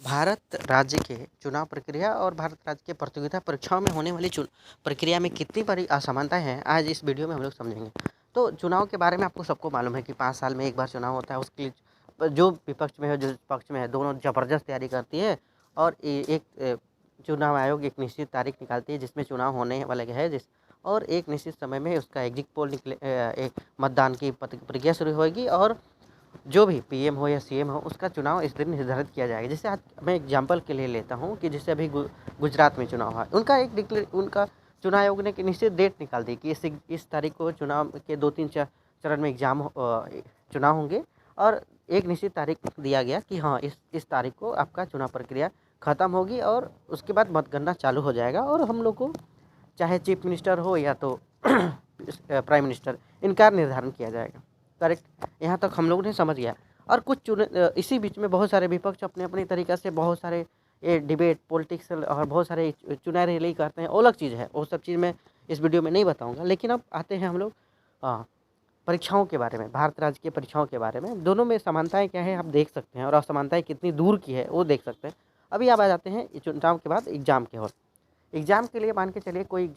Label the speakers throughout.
Speaker 1: भारत राज्य के चुनाव प्रक्रिया और भारत राज्य के प्रतियोगिता परीक्षाओं में होने वाली प्रक्रिया में कितनी बड़ी असमानताएँ हैं, आज इस वीडियो में हम लोग समझेंगे। तो चुनाव के बारे में आपको सबको मालूम है कि 5 साल में 1 बार चुनाव होता है, उसके लिए जो विपक्ष में है, जो पक्ष में है, दोनों ज़बरदस्त तैयारी करती है और चुनाव आयोग एक निश्चित तारीख निकालती है जिसमें चुनाव होने वाले है और एक निश्चित समय में उसका एग्ज़िट पोल एक मतदान की प्रक्रिया शुरू होएगी और जो भी पीएम हो या सीएम हो उसका चुनाव इस दिन निर्धारित किया जाएगा। जैसे आज मैं एग्जांपल के लिए लेता हूँ कि जैसे अभी गुजरात में चुनाव हुआ, उनका चुनाव आयोग ने एक निश्चित डेट निकाल दी कि इस तारीख को चुनाव के 2-3 चरण में चुनाव होंगे और एक निश्चित तारीख दिया गया कि हाँ, इस तारीख को आपका चुनाव प्रक्रिया खत्म होगी और उसके बाद मतगणना चालू हो जाएगा और हम लोग को चाहे चीफ मिनिस्टर हो या तो प्राइम मिनिस्टर, इनका निर्धारण किया जाएगा। करेक्ट, यहाँ तक हम लोगों ने समझ गया। और इसी बीच में बहुत सारे विपक्ष अपने तरीक़ा से बहुत सारे ये डिबेट पॉलिटिक्स और बहुत सारे चुनाव रैली करते हैं, वो अलग चीज़ है, वो सब चीज़ मैं इस वीडियो में नहीं बताऊंगा। लेकिन अब आते हैं हम लोग परीक्षाओं के बारे में, भारत राज्य की परीक्षाओं के बारे में। दोनों में समानताएं क्या है आप देख सकते हैं और असमानताएं कितनी दूर की है वो देख सकते हैं। अभी आप आ जाते हैं चुनाव के बाद एग्ज़ाम की ओर। एग्ज़ाम के लिए मान के चलिए कोई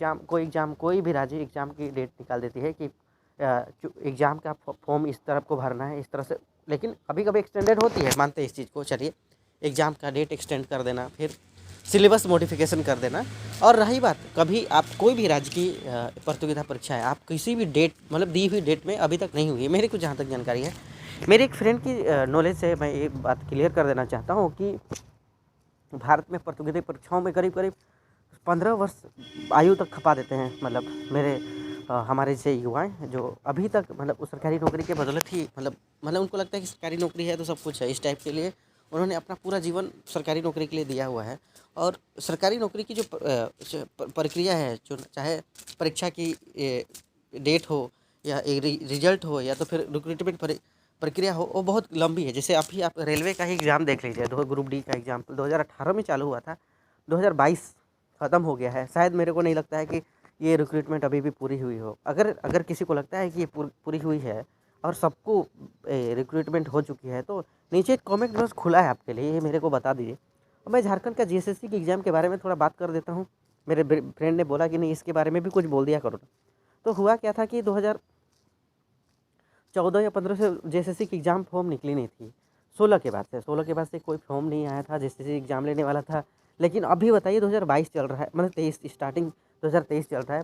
Speaker 1: भी राज्य एग्ज़ाम की डेट निकाल देती है कि एग्ज़ाम का फॉर्म इस तरफ को भरना है, इस तरह से। लेकिन कभी-कभी एक्सटेंडेड होती है, मानते हैं इस चीज़ को, चलिए एग्ज़ाम का डेट एक्सटेंड कर देना, फिर सिलेबस मॉडिफिकेशन कर देना। और रही बात, कभी आप कोई भी राज्य की प्रतियोगिता परीक्षा है, आप किसी भी डेट मतलब दी हुई डेट में अभी तक नहीं हुई है, मेरे को जहाँ तक जानकारी है। मेरे एक फ्रेंड की नॉलेज से मैं एक बात क्लियर कर देना चाहता हूँ कि भारत में प्रतियोगिता परीक्षाओं में करीब 15 वर्ष आयु तक खपा देते हैं। मतलब हमारे जैसे युवाएँ जो अभी तक मतलब उस सरकारी नौकरी के बदौलत ही मतलब उनको लगता है कि सरकारी नौकरी है तो सब कुछ है, इस टाइप के लिए उन्होंने अपना पूरा जीवन सरकारी नौकरी के लिए दिया हुआ है। और सरकारी नौकरी की जो प्रक्रिया है, जो चाहे परीक्षा की डेट हो या रिजल्ट हो या तो फिर रिक्रूटमेंट प्रक्रिया हो, वो बहुत लंबी है। जैसे अभी आप रेलवे का ही एग्ज़ाम देख लीजिए, ग्रुप डी का एग्ज़ाम 2018 में चालू हुआ था, 2022 ख़त्म हो गया है। शायद मेरे को नहीं लगता है कि ये रिक्रूटमेंट अभी भी पूरी हुई हो। अगर किसी को लगता है कि ये पूरी हुई है और सबको रिक्रूटमेंट हो चुकी है तो नीचे कमेंट बॉक्स खुला है आपके लिए, ये मेरे को बता दीजिए। और मैं झारखंड का जीएसएससी के एग्ज़ाम के बारे में थोड़ा बात कर देता हूँ। मेरे फ्रेंड ने बोला कि नहीं, इसके बारे में भी कुछ बोल दिया करो। तो हुआ क्या था कि 2014 या 15 से जीएसएससी की एग्ज़ाम फॉर्म निकली नहीं थी। 16 के बाद से कोई फॉर्म नहीं आया था, जीएसएससी एग्ज़ाम लेने वाला था। लेकिन अभी बताइए 2022 चल रहा है, मतलब 23 स्टार्टिंग 2023 चल रहा है।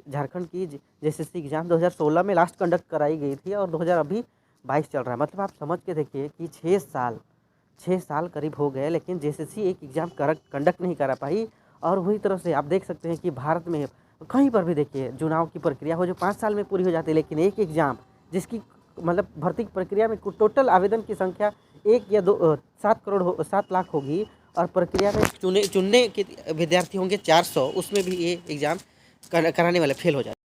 Speaker 1: झारखंड की जीएसएससी एग्ज़ाम 2016 में लास्ट कंडक्ट कराई गई थी और 2022 चल रहा है। मतलब आप समझ के देखिए कि 6 साल करीब हो गए, लेकिन जीएसएससी एक एग्ज़ाम कंडक्ट नहीं करा पाई। और वही तरह से आप देख सकते हैं कि भारत में कहीं पर भी देखिए चुनाव की प्रक्रिया हो जो 5 साल में पूरी हो जाती है, लेकिन एक एग्ज़ाम जिसकी मतलब भर्ती की प्रक्रिया में टोटल आवेदन की संख्या 1 या 7 लाख होगी और प्रक्रिया में चुनने के विद्यार्थी होंगे 400, उसमें भी ये एग्ज़ाम कराने वाले फेल हो जाते हैं।